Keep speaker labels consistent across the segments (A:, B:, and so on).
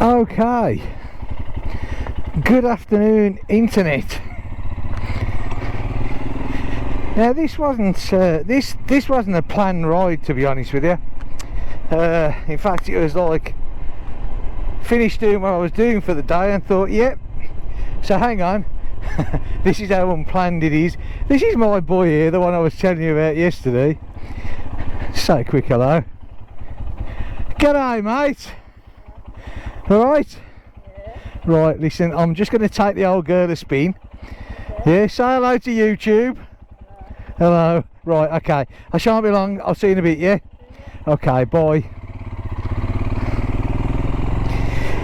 A: Okay, good afternoon internet. Now this wasn't this wasn't a planned ride, to be honest with you. In fact, it was like finished doing what I was doing for the day and thought, yep, so hang on. This is how unplanned it is. This is my boy here, the one I was telling you about yesterday. Say a quick hello. G'day mate. Alright?
B: Yeah.
A: Right, listen, I'm just going to take the old girl a spin.
B: Okay.
A: Yeah, say hello to YouTube. Hello. Right, okay. I shan't be long. I'll see you in a bit, yeah? Okay, bye.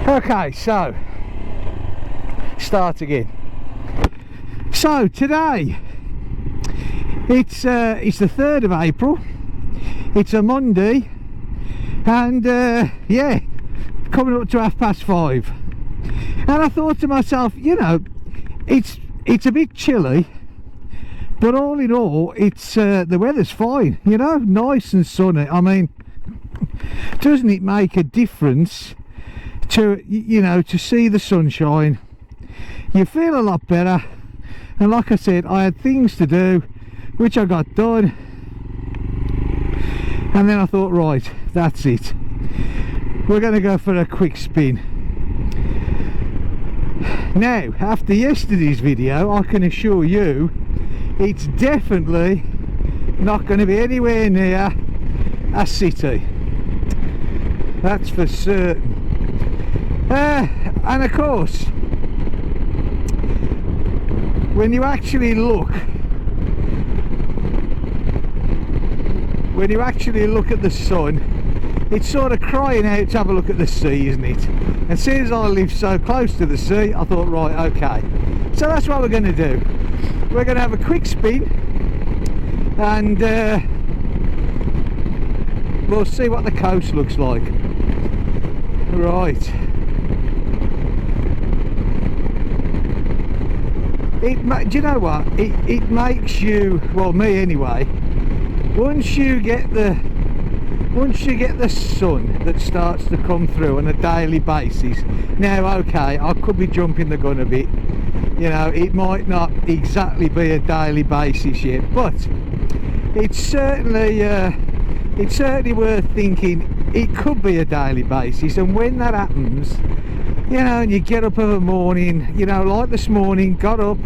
A: Okay, so start again. So today it's the 3rd of April. It's a Monday, and yeah, coming up to 5:30. And I thought to myself, you know, it's a bit chilly, but all in all, it's the weather's fine, you know, nice and sunny. I mean, doesn't it make a difference to, you know, to see the sunshine? You feel a lot better. And like I said, I had things to do which I got done, and then I thought, right, that's it, we're going to go for a quick spin. Now, after yesterday's video, I can assure you it's definitely not going to be anywhere near a city, that's for certain. And of course, when you actually look at the sun, it's sort of crying out to have a look at the sea, isn't it? And seeing as I live so close to the sea, I thought, right, okay, so that's what we're going to do. We're going to have a quick spin, and we'll see what the coast looks like. Right. Do you know what? It makes you, well, me anyway, once you get the sun that starts to come through on a daily basis. Now, okay, I could be jumping the gun a bit, you know, it might not exactly be a daily basis yet, but it's certainly worth thinking it could be a daily basis. And when that happens, you know, and you get up of a morning, you know, like this morning, got up,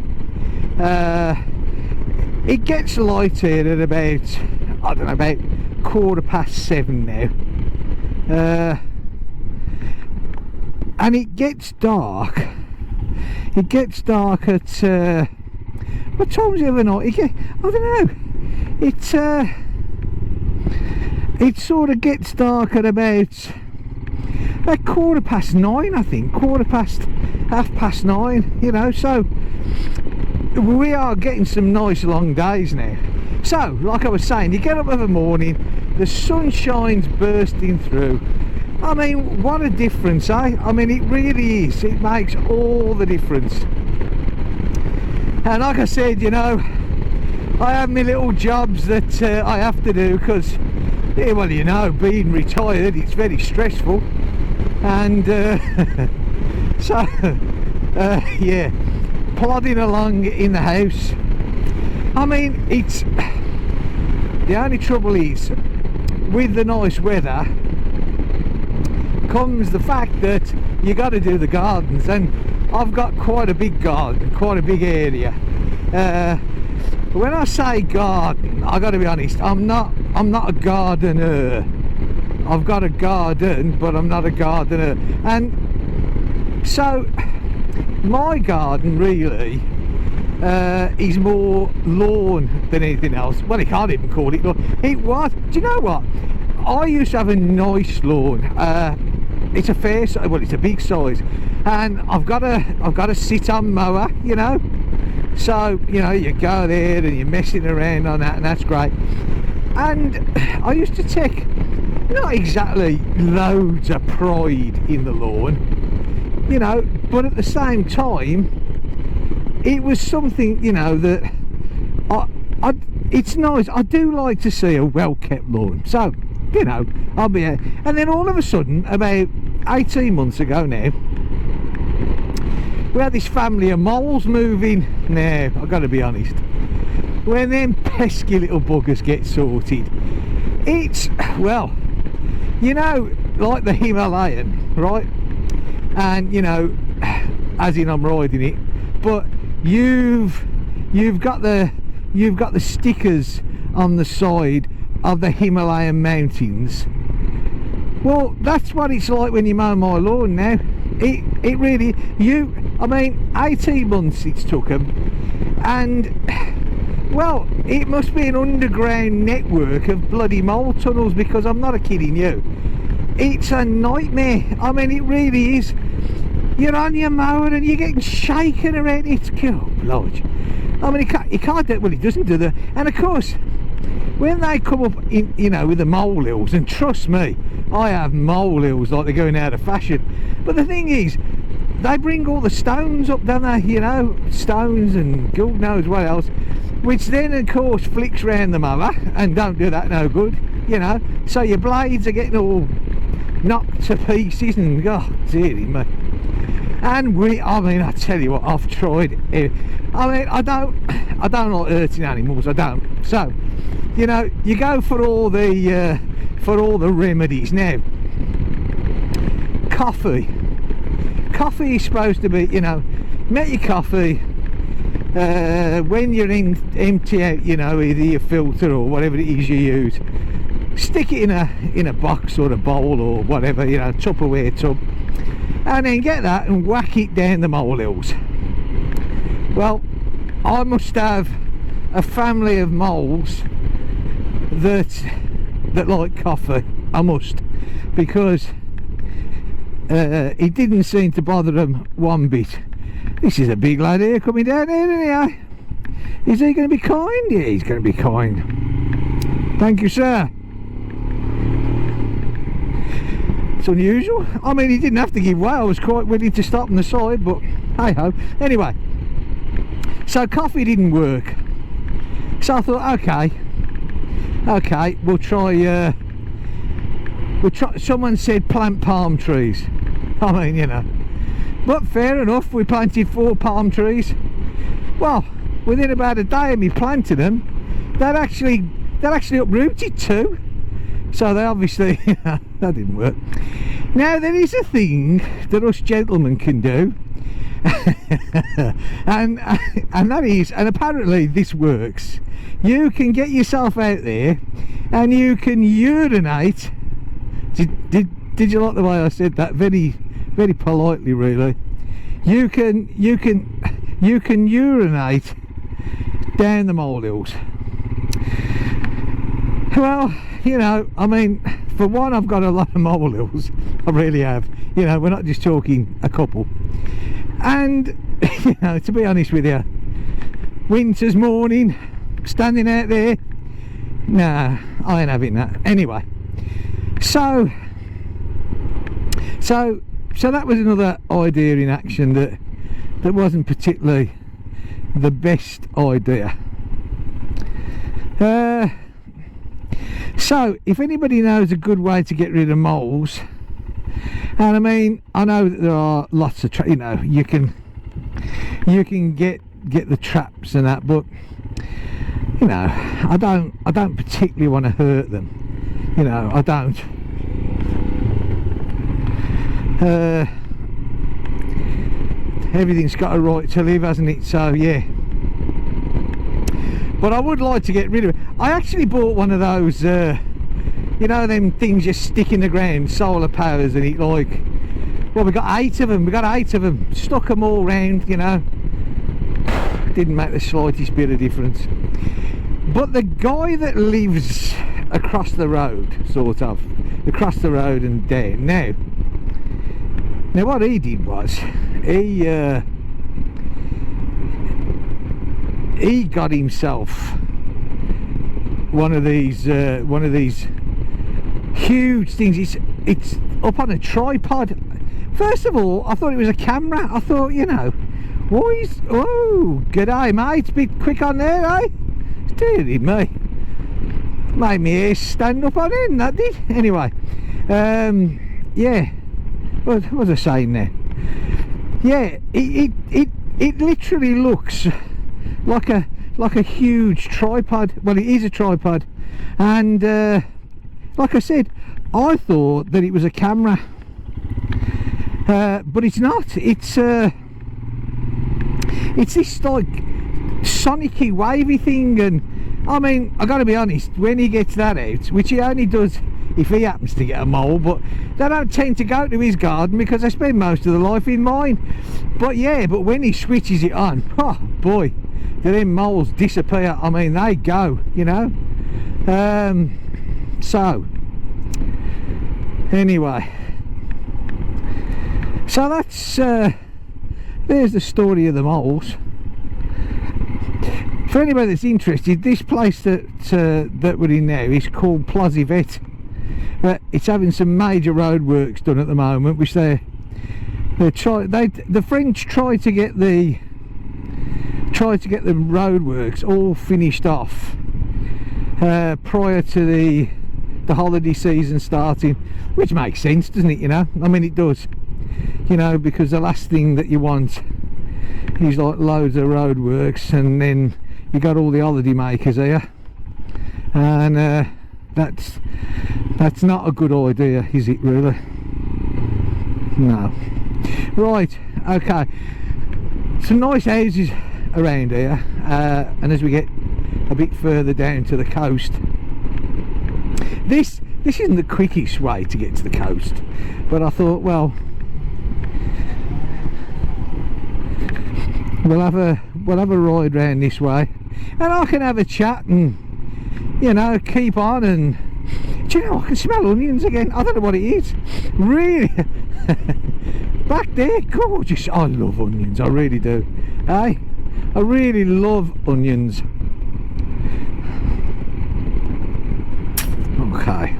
A: it gets light here at about, I don't know, about 7:15 now, and it gets dark at what time is it every night? I don't know, it sort of gets dark at about 9:15, I think, 9:30, you know, so we are getting some nice long days now. So, like I was saying, you get up of a morning, the sun shines bursting through. I mean, what a difference, eh? I mean, it really is. It makes all the difference. And like I said, you know, I have my little jobs that I have to do because, yeah, well, you know, being retired, it's very stressful. And so, yeah, plodding along in the house. I mean, it's, the only trouble is with the nice weather comes the fact that you got to do the gardens, and I've got quite a big garden, quite a big area. When I say garden, I got to be honest, I'm not a gardener. I've got a garden, but I'm not a gardener. And so my garden really is more lawn than anything else. Well, you can't even call it lawn. It was, do you know what, I used to have a nice lawn. It's a fair size, well, it's a big size, and I've got a sit-on mower, you know, so, you know, you go there and you're messing around on that, and that's great. And I used to take not exactly loads of pride in the lawn, you know, but at the same time it was something, you know, that it's nice. I do like to see a well-kept lawn, so, you know, I'll be out. And then all of a sudden, about 18 months ago now, we had this family of moles moving. Now, I've got to be honest, when them pesky little buggers get sorted, it's, well, you know, like the Himalayan, right? And, you know, as in I'm riding it, but you've got the stickers on the side of the Himalayan mountains. Well, that's what it's like when you mow my lawn now. It really, I mean, 18 months it's took them, and well, it must be an underground network of bloody mole tunnels, because I'm not kidding you, it's a nightmare. I mean, it really is. You're on your mower and you're getting shaken around. It's cool, Lord. I mean, you can't do, well, it doesn't do that. And of course, when they come up in, you know, with the molehills, and trust me, I have molehills like they're going out of fashion. But the thing is, they bring all the stones up, don't they? You know, stones and God knows what else, which then of course flicks round the mower and don't do that no good, you know. So your blades are getting all knocked to pieces, and oh dearie me. And I mean, I tell you what, I've tried it. I mean, I don't like hurting animals, I don't. So, you know, you go for all the remedies. Now, coffee is supposed to be, you know, make your coffee when you're empty out, you know, either your filter or whatever it is you use, stick it in a box or a bowl or whatever, you know, Tupperware tub, and then get that and whack it down the molehills. Well, I must have a family of moles that like coffee. I must, because it didn't seem to bother them one bit. This is a big lad here coming down here, isn't he? Is he going to be kind? Yeah, he's going to be kind. Thank you, sir. It's unusual. I mean, he didn't have to give way. I was quite willing to stop on the side, but hey ho. Anyway, so coffee didn't work. So I thought, okay, we'll try. Someone said plant palm trees. I mean, you know, but fair enough. We planted 4 palm trees. Well, within about a day of me planting them, they'd actually uprooted 2. So they obviously, that didn't work. Now, there is a thing that us gentlemen can do, and that is, and apparently this works. You can get yourself out there and you can urinate. Did you like the way I said that? Very, very politely, really. You can urinate down the molehills. Well, you know, I mean, for one, I've got a lot of molehills. I really have. You know, we're not just talking a couple. And, you know, to be honest with you, winter's morning, standing out there, nah, I ain't having that. Anyway, so that was another idea in action that wasn't particularly the best idea. So if anybody knows a good way to get rid of moles, and I mean, I know that there are lots of you know, you can get the traps and that, but you know, I don't particularly want to hurt them, you know, I don't. Everything's got a right to live, hasn't it? So yeah, but I would like to get rid of it. I actually bought one of those you know, them things you stick in the ground, solar powers, and it, like, well, we got 8 of them, stuck them all round, you know. Didn't make the slightest bit of difference. But the guy that lives across the road, sort of across the road and down, now what he did was he got himself one of these huge things. It's up on a tripod. First of all, I thought it was a camera. I thought, you know, oh, g'day mate, bit quick on there, eh? Dearie me, made me hair stand up on end, that did. Anyway, yeah, what was I saying there? Yeah, it literally looks like a huge tripod. Well, it is a tripod, and like I said, I thought that it was a camera, but it's not. It's this like sonicy wavy thing, and I mean, I gotta be honest, when he gets that out, which he only does if he happens to get a mole, but they don't tend to go to his garden because they spend most of their life in mine. But yeah, but when he switches it on, oh boy, do them moles disappear. I mean, they go, you know. So anyway, so that's there's the story of the moles. For anybody that's interested, this place that we're in now is called Plazivet, but it's having some major road works done at the moment, which the French try to get the road works all finished off prior to the holiday season starting, which makes sense, doesn't it? You know, I mean, it does, you know, because the last thing that you want is like loads of road works, and then you got all the holiday makers here, and that's not a good idea, is it really? No. Right, okay, some nice houses around here, and as we get a bit further down to the coast, this isn't the quickest way to get to the coast, but I thought, well, we'll have a ride round this way, and I can have a chat and, you know, keep on. And do you know, I can smell onions again. I don't know what it is, really. Back there, gorgeous. I love onions, I really do. I really love onions. Okay,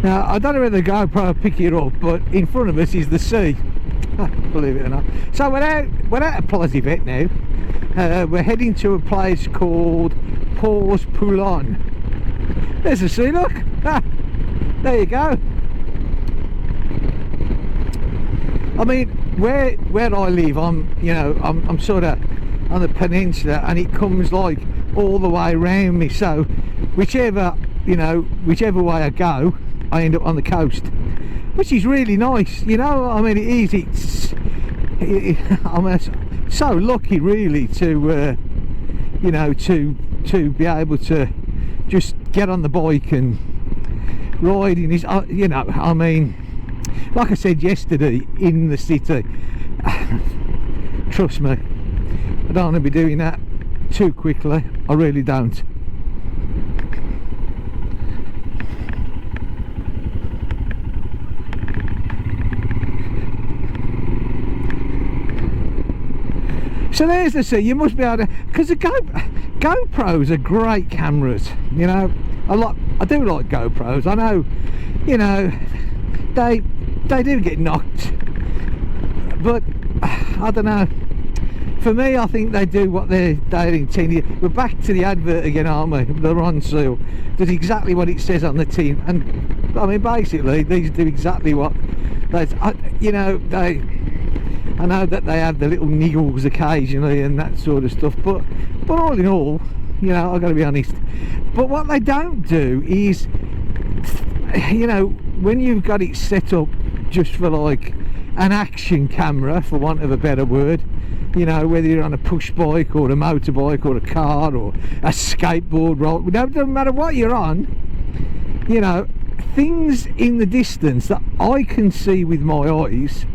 A: now I don't know whether the GoPro will pick it up, but in front of us is the sea. Believe it or not. So we're out of Plazivet now. We're heading to a place called Pause Poulon. There's the sea, look. There you go. I mean, where I live, I'm sort of on the peninsula, and it comes like all the way around me. So whichever way I go, I end up on the coast, which is really nice, you know. I mean, it is. I'm so lucky, really, to to be able to just get on the bike and ride in this. You know, I mean, like I said yesterday, in the city. Trust me, I don't want to be doing that too quickly. I really don't. So there's the sea. You must be able to, because the GoPros are great cameras, you know. I do like GoPros. I know, you know, they do get knocked, but I don't know. For me, I think they do what they're intended. We're back to the advert again, aren't we? The Ron Seal does exactly what it says on the tin, and I mean, basically these do exactly what they, you know, they. I know that they have the little niggles occasionally and that sort of stuff, but all in all, you know, I've got to be honest. But what they don't do is, you know, when you've got it set up just for like an action camera, for want of a better word, you know, whether you're on a push bike or a motorbike or a car or a skateboard, right, it doesn't matter what you're on, you know, things in the distance that I can see with my eyes,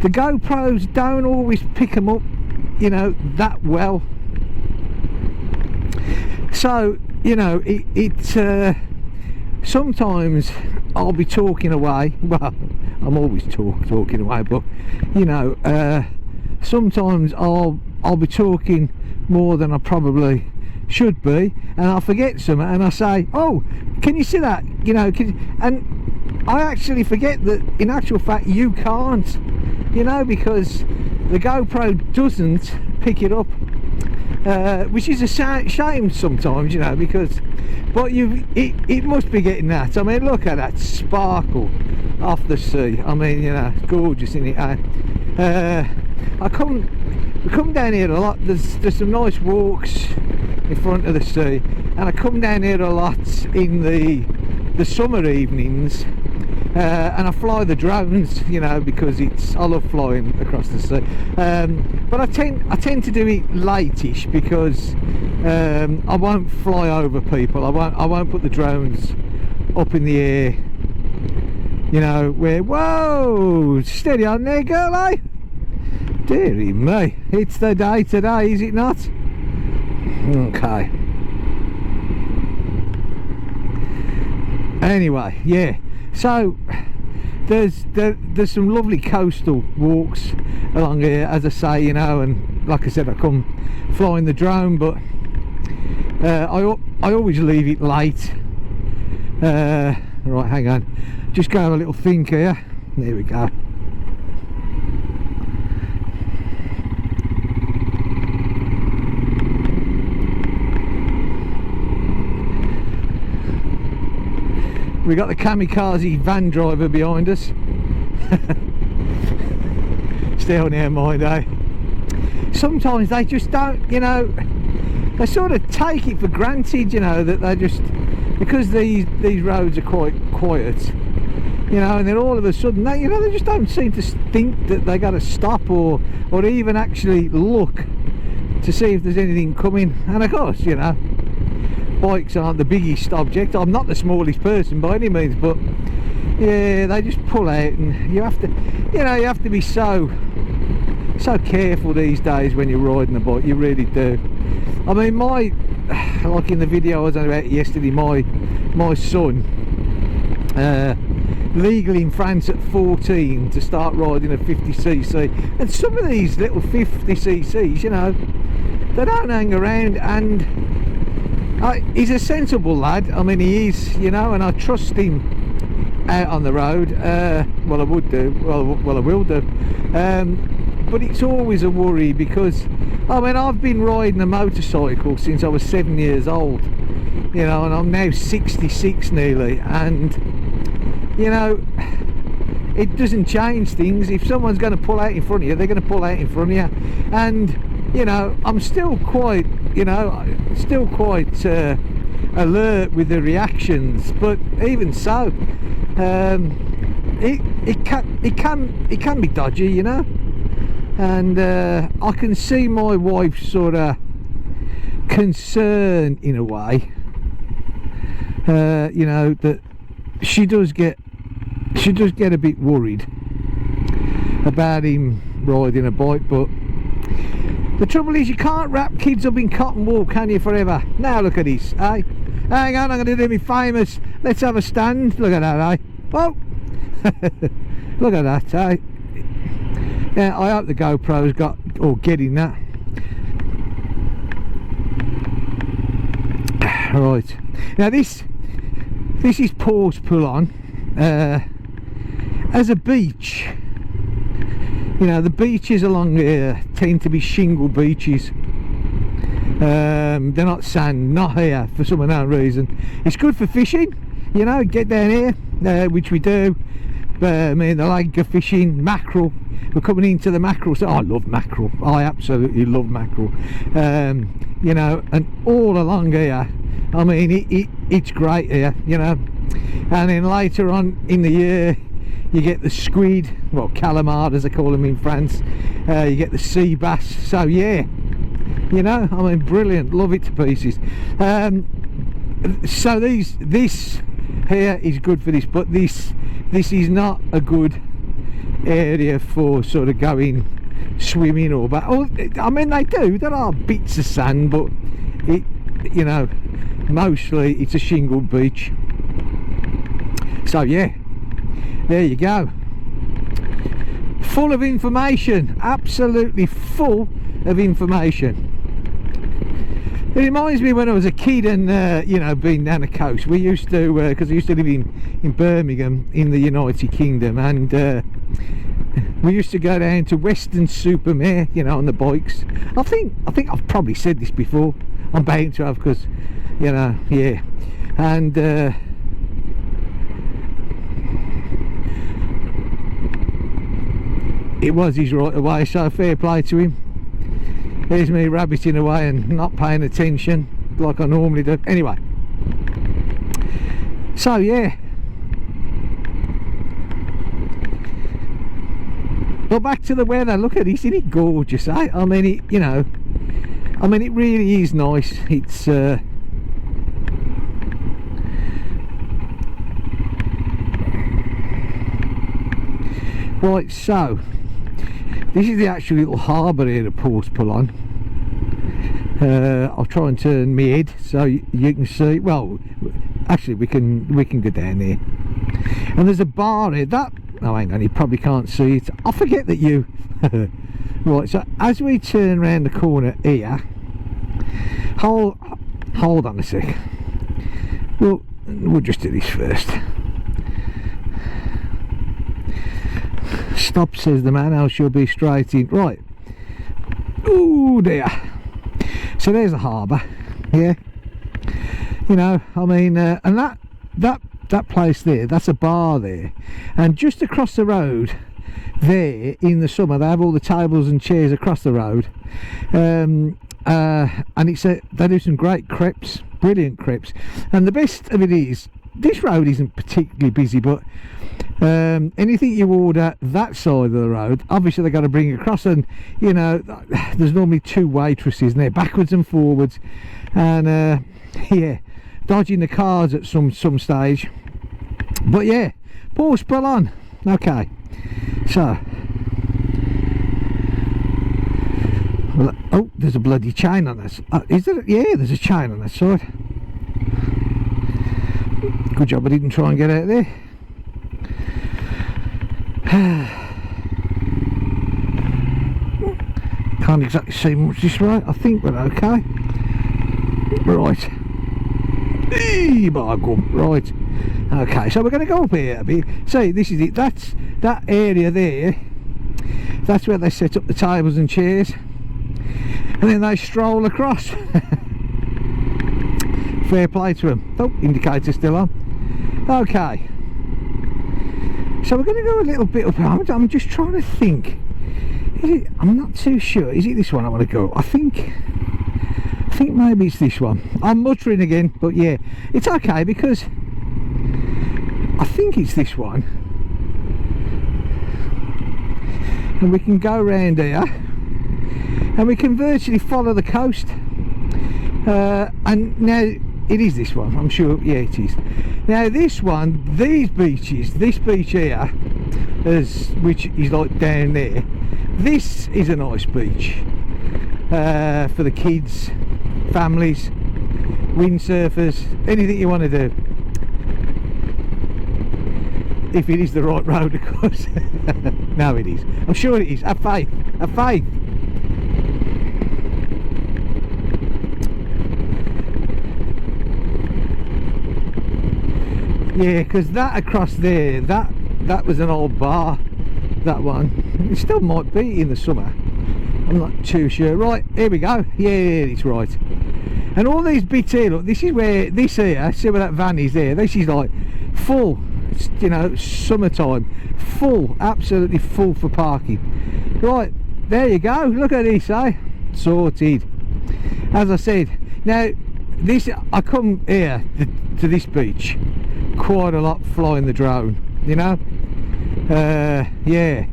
A: the GoPros don't always pick them up, you know, that well. So, you know, sometimes I'll be talking away. Well, I'm always talking away, but you know, sometimes I'll be talking more than I probably should be, and I'll forget something, and I say, "Oh, can you see that?" You know, and I actually forget that in actual fact you can't. You know, because the GoPro doesn't pick it up, which is a shame sometimes, you know, because But it must be getting that. I mean, look at that sparkle off the sea. I mean, you know, it's gorgeous, isn't it? We come down here a lot. There's some nice walks in front of the sea, and I come down here a lot in the summer evenings, and I fly the drones, you know, because I love flying across the sea. But I tend to do it late-ish because I won't fly over people. I won't put the drones up in the air, you know, where, whoa, steady on there, girl, eh? Dearie me, it's the day today, is it not? Okay. Anyway, yeah, so there's some lovely coastal walks along here, as I say, you know, and like I said, I come flying the drone, but I always leave it late. Right, hang on, just go have a little think here. There we go. We got the kamikaze van driver behind us. Still near mind, eh? Sometimes they just don't, you know, they sort of take it for granted, you know, that they just, because these roads are quite quiet, you know, and then all of a sudden they, you know, they just don't seem to think that they got to stop or even actually look to see if there's anything coming. And of course, you know, bikes aren't the biggest object. I'm not the smallest person by any means, but yeah, they just pull out, and you have to, you know, you have to be so careful these days when you're riding a bike. You really do. I mean, like in the video I was on about yesterday, my son, legal in France at 14 to start riding a 50cc, and some of these little 50cc's, you know, they don't hang around, and he's a sensible lad. I mean, he is, you know, and I trust him out on the road. Well, I would do. Well, I will do. But it's always a worry because, I mean, I've been riding a motorcycle since I was 7 years old, you know, and I'm now 66 nearly, and, you know, it doesn't change things. If someone's going to pull out in front of you, they're going to pull out in front of you, and, you know, I'm still quite, you know, alert with the reactions, but even so, it can be dodgy, you know. And I can see my wife's sort of concern in a way, you know, that she does get a bit worried about him riding a bike. But the trouble is, you can't wrap kids up in cotton wool, can you, forever? Now look at this, eh? Hang on, I'm going to do me famous. Let's have a stand. Look at that, eh? Oh, look at that, eh? Yeah, I hope the GoPro's got, or getting that. Right, now this is Paul's pull on. As a beach, you know, the beaches along here tend to be shingle beaches. They're not sand, not here, for some unknown reason. It's good for fishing, you know, get down here, which we do. Me and the lake are fishing mackerel. We're coming into the mackerel, so I love mackerel. I absolutely love mackerel. You know, and all along here, I mean, it's great here, you know. And then later on in the year, you get the squid, well, calamar as they call them in France. You get the sea bass. So yeah, you know, I mean, brilliant, love it to pieces. So this here is good for this, but this is not a good area for sort of going swimming or but I mean, there are bits of sand, but it, you know, mostly it's a shingle beach. So yeah, there you go, full of information, absolutely full of information. It reminds me when I was a kid and, you know, being down the coast. We used to, because I used to live in Birmingham in the United Kingdom, and we used to go down to Weston-super-Mare, you know, on the bikes. I think I've probably said this before. I'm bound to have, because, you know, yeah. and it was his right of way, so fair play to him. Here's me rabbiting away and not paying attention like I normally do. Anyway, so yeah, but back to the weather. Look at this, isn't it gorgeous, eh? I mean, it, you know, I mean, it really is nice. It's right, so this is the actual little harbour here that Paul's pull on. I'll try and turn my head so you can see. Well, actually we can go down there, and there's a bar here that, oh hang on, you probably can't see it. I forget that you right, so as we turn around the corner here, hold on a sec, we'll just do this first. Stop, says the man, else you'll be straight in. Right, oh dear. So there's the harbour, yeah, you know, I mean, and that place there, that's a bar there, and just across the road there, in the summer they have all the tables and chairs across the road, and it's they do some great crepes, brilliant crepes, and the best of it is this road isn't particularly busy, but anything you order that side of the road, obviously they've got to bring it across, and you know, there's normally two waitresses and they're backwards and forwards, and yeah, dodging the cars at some stage. But yeah, Paul, spell on. Okay, so oh, there's a bloody chain on this. Is there? Yeah, there's a chain on that side. Good job I didn't try and get out there. Can't exactly see much this way. I think we're okay. Right. Eee, by gum. Right. Okay, so we're going to go up here a bit. See, this is it. That's that area there. That's where they set up the tables and chairs, and then they stroll across. Fair play to them. Oh, indicator still on. Okay. So we're going to go a little bit up. I'm just trying to think. Is it, I'm not too sure. Is it this one I want to go? I think maybe it's this one. I'm muttering again, but yeah, it's okay because I think it's this one. And we can go round here, and we can virtually follow the coast. And now it is this one. I'm sure. Yeah, it is. Now this one, these beaches, this beach here, which is like down there, this is a nice beach for the kids, families, windsurfers, anything you want to do, if it is the right road, of course. No, it is. I'm sure it is. Have faith. Have faith. Yeah, because that across there, that was an old bar, that one. It still might be in the summer, I'm not too sure. Right, here we go. Yeah, it's right. And all these bits here, look, this is where, this here, see where that van is there, this is like full. It's, you know, summertime, full, absolutely full for parking. Right, there you go. Look at this, eh? Sorted. As I said, now this, I come here to this beach quite a lot flying the drone, you know. Yeah,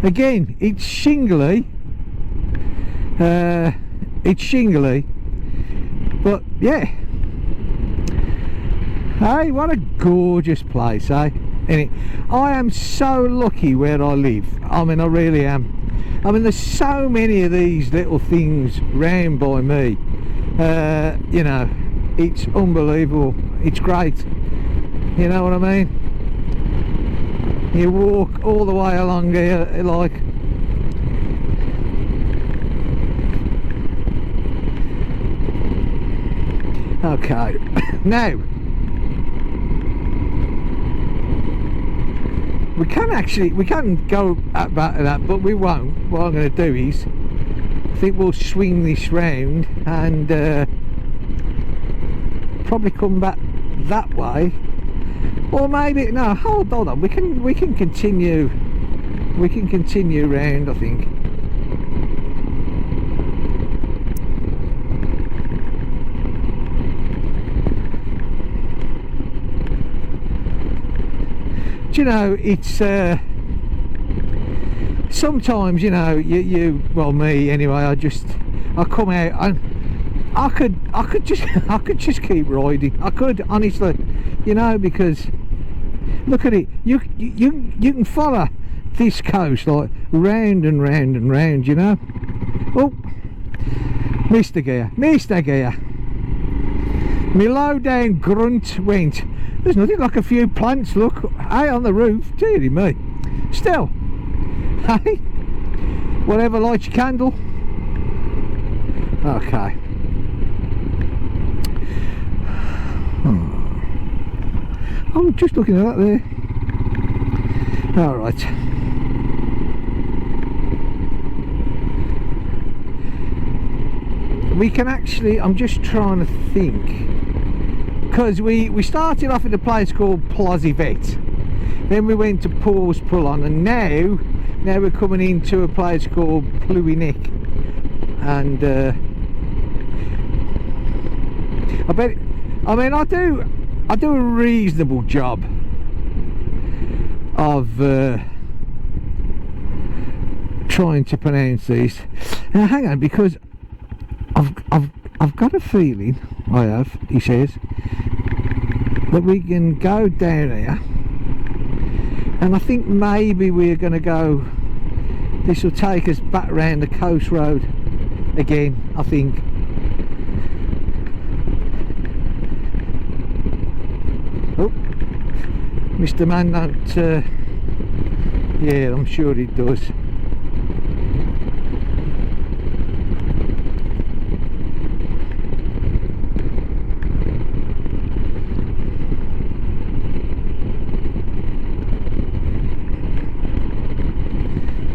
A: again, it's shingly, but yeah. Hey, what a gorgeous place, eh? I am so lucky where I live. I mean, I really am. I mean, there's so many of these little things round by me. You know, it's unbelievable. It's great. You know what I mean? You walk all the way along here, like. Okay, now. We can go at that, but we won't. What I'm going to do is I think we'll swing this round and probably come back that way, or maybe no. Hold on, we can continue. We can continue round, I think. Do you know, it's sometimes, you know, you well, me anyway, I come out and I could just keep riding. I could, honestly, you know, because look at it. You can follow this coast like round and round and round, you know. Oh, Mr. Gear. My low down grunt went. There's nothing like a few plants, look, hey, on the roof. Dearie me. Still, hey, whatever lights your candle. Okay. I'm just looking at that there. All right. We can actually, I'm just trying to think, because we started off at a place called Plosivet, then we went to Paws Pullon, and now we're coming into a place called Pluinick, and I do a reasonable job of trying to pronounce these. Now hang on, because I've got a feeling, he says, that we can go down here, and I think maybe we're going to go, this will take us back round the coast road again, I think. Oh, Mr. Man don't, yeah, I'm sure it does.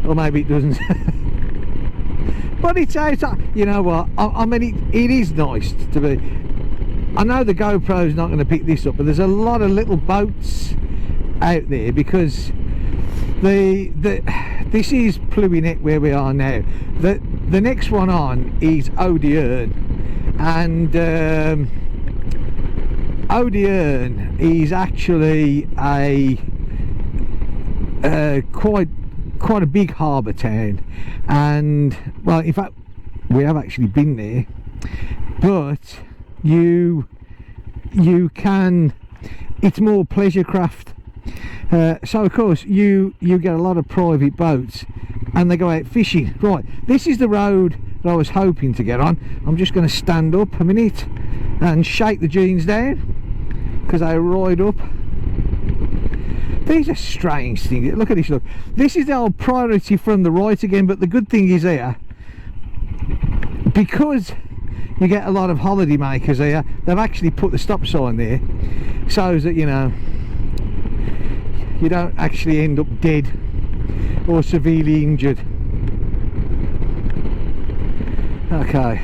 A: Or maybe it doesn't. But it's, you know what, I mean, it is nice to be, I know the GoPro's not going to pick this up, but there's a lot of little boats out there, because this is Pluinick where we are now. The next one on is Odiern, and Odiern is actually a quite a big harbour town, and well, in fact we have actually been there, but you can, it's more pleasure craft, so of course you get a lot of private boats and they go out fishing. Right, this is the road that I was hoping to get on. I'm just going to stand up a minute and shake the jeans down because they ride up. These are strange things. Look at this, look. This is the old priority from the right again, but the good thing is here, because you get a lot of holiday makers here, they've actually put the stop sign there so that, you know, you don't actually end up dead or severely injured. Okay.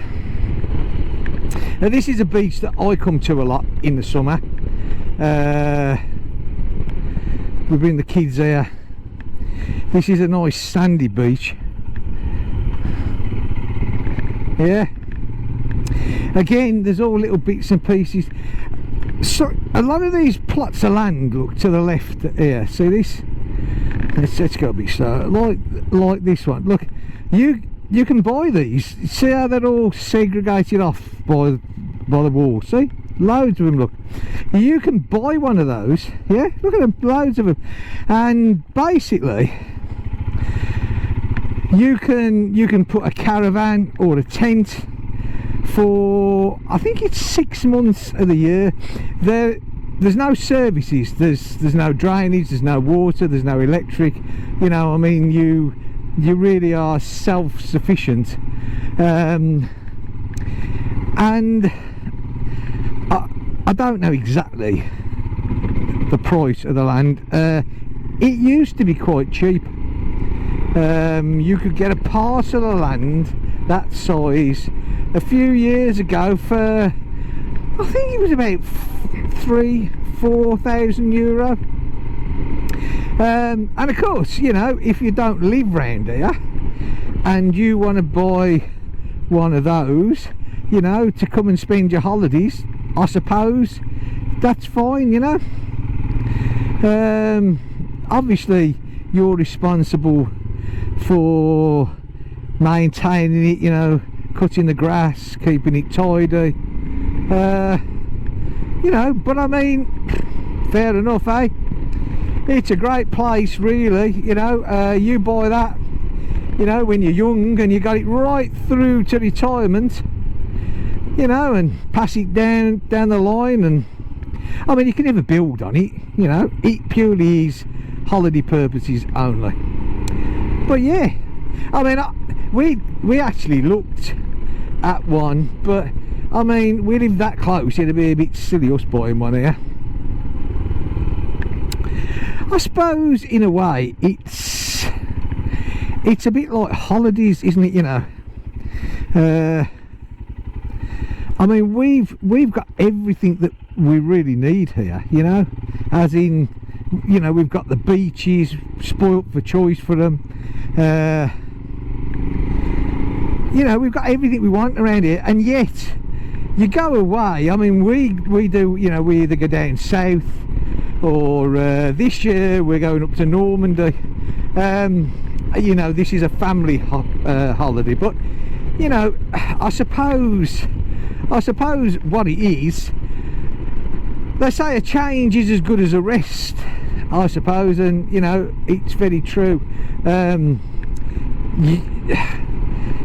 A: Now this is a beach that I come to a lot in the summer. We bring the kids here. This is a nice sandy beach. Yeah. Again, there's all little bits and pieces. So a lot of these plots of land, look to the left here. See this? Let's go a bit slow. Like this one. Look, you can buy these. See how they're all segregated off by the wall. See? Loads of them, look. You can buy one of those, yeah, look at them, loads of them, and basically you can put a caravan or a tent for, I think it's 6 months of the year. There's no services, there's no drainage, there's no water, there's no electric, you know, I mean, you really are self-sufficient, and I don't know exactly the price of the land. It used to be quite cheap. You could get a parcel of land that size a few years ago for, I think it was about 3,000-4,000 euro. And of course, you know, if you don't live round here and you want to buy one of those, you know, to come and spend your holidays, I suppose that's fine, you know. Obviously you're responsible for maintaining it, you know, cutting the grass, keeping it tidy, you know, but I mean, fair enough, eh? It's a great place, really, you know. You buy that, you know, when you're young and you got it right through to retirement, you know, and pass it down the line. And I mean, you can never build on it, you know. It purely is holiday purposes only. But yeah, I mean, we actually looked at one, but I mean, we live that close, it'd be a bit silly us buying one here. I suppose in a way it's a bit like holidays, isn't it, you know. I mean, we've got everything that we really need here, you know, as in, you know, we've got the beaches, spoilt for choice for them, you know, we've got everything we want around here. And yet you go away, I mean, we do, you know, we either go down south, or this year we're going up to Normandy. You know, this is a family holiday, but you know, I suppose what it is, they say a change is as good as a rest, I suppose, and you know, it's very true.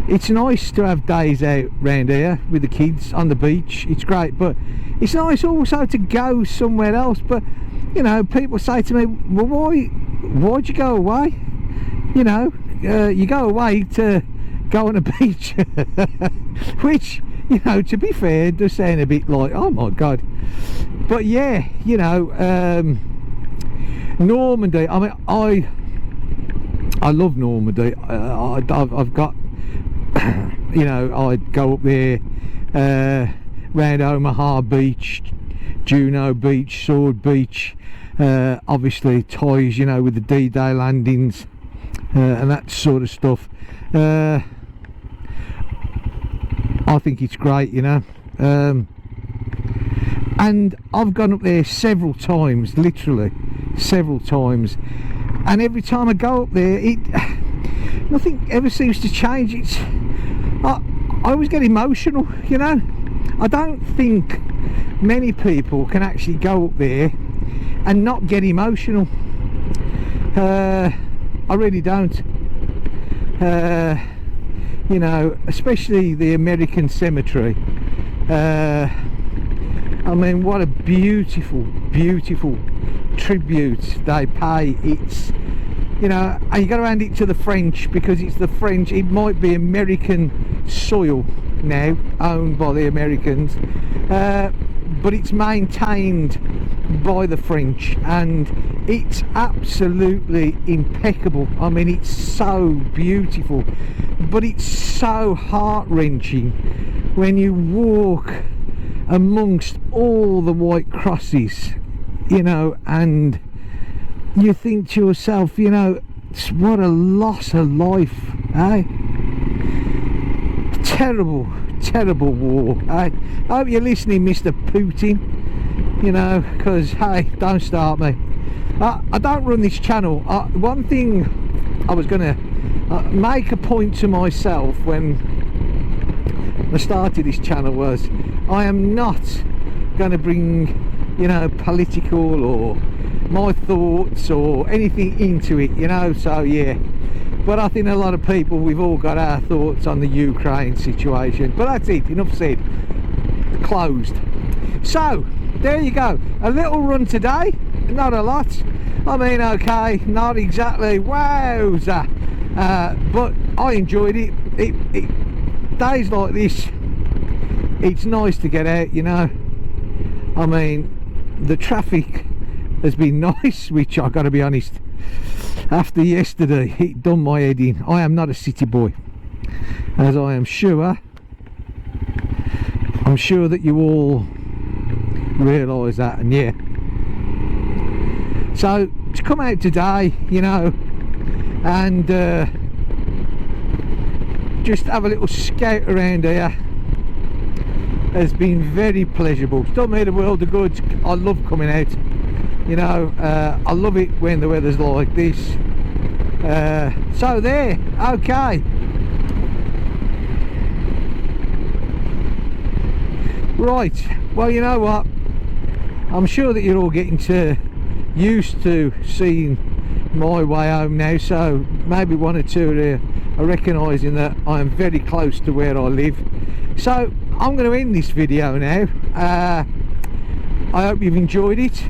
A: It's nice to have days out round here with the kids on the beach, it's great, but it's nice also to go somewhere else. But you know, people say to me, well, why'd you go away? You know, you go away to go on a beach, which, you know, to be fair, does sound a bit like, oh my god. But yeah, you know, Normandy, I mean, I love Normandy. I've got, you know, I'd go up there, round Omaha Beach, Juno Beach, Sword Beach, obviously ties, you know, with the D-Day landings, and that sort of stuff. I think it's great, you know. And I've gone up there several times, literally several times, and every time I go up there, nothing ever seems to change. I always get emotional, you know. I don't think many people can actually go up there and not get emotional. I really don't. You know, especially the American cemetery. I mean, what a beautiful tribute they pay. It's, you know, and you go around it to the French, because it's the French, it might be American soil now, owned by the Americans, but it's maintained by the French, and it's absolutely impeccable. I mean, it's so beautiful, but it's so heart-wrenching when you walk amongst all the white crosses, you know, and you think to yourself, you know, what a loss of life, eh? Terrible war, eh? I hope you're listening, Mr. Putin, you know, because, hey, don't start me. I don't run this channel. One thing I was going to make a point to myself when I started this channel was, I am not going to bring, you know, political or my thoughts or anything into it, you know. So yeah, but I think a lot of people, we've all got our thoughts on the Ukraine situation. But that's it, enough said, closed. So there you go, a little run today, not a lot. I mean, okay, not exactly wowza, but I enjoyed it. Days like this, it's nice to get out, you know. I mean, the traffic has been nice, which I got to be honest, after yesterday, it done my head in. I am not a city boy. as I'm sure that you all realise that. And yeah, so to come out today, you know, and just have a little scout around here has been very pleasurable. It's done me the world of good. I love coming out, you know. I love it when the weather's like this. So there, okay, right, well, you know what, I'm sure that you're all getting used to seeing my way home now, so maybe one or two are recognising that I am very close to where I live. So I'm going to end this video now. I hope you've enjoyed it.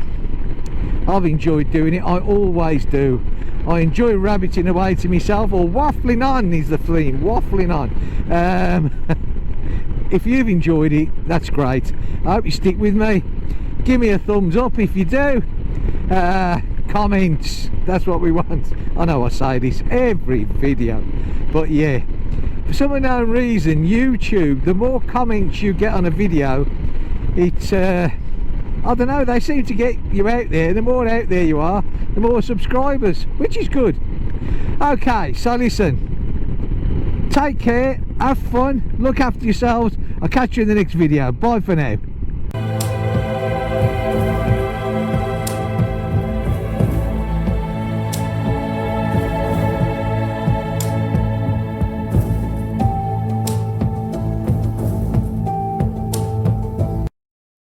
A: I've enjoyed doing it, I always do. I enjoy rabbiting away to myself, or waffling on is the theme, waffling on. If you've enjoyed it, that's great. I hope you stick with me. Give me a thumbs up if you do. Comments, that's what we want. I know I say this every video, but yeah, for some unknown reason, YouTube, the more comments you get on a video, it's I don't know, they seem to get you out there. The more out there you are, the more subscribers, which is good. Okay, so listen, take care, have fun, look after yourselves. I'll catch you in the next video. Bye for now.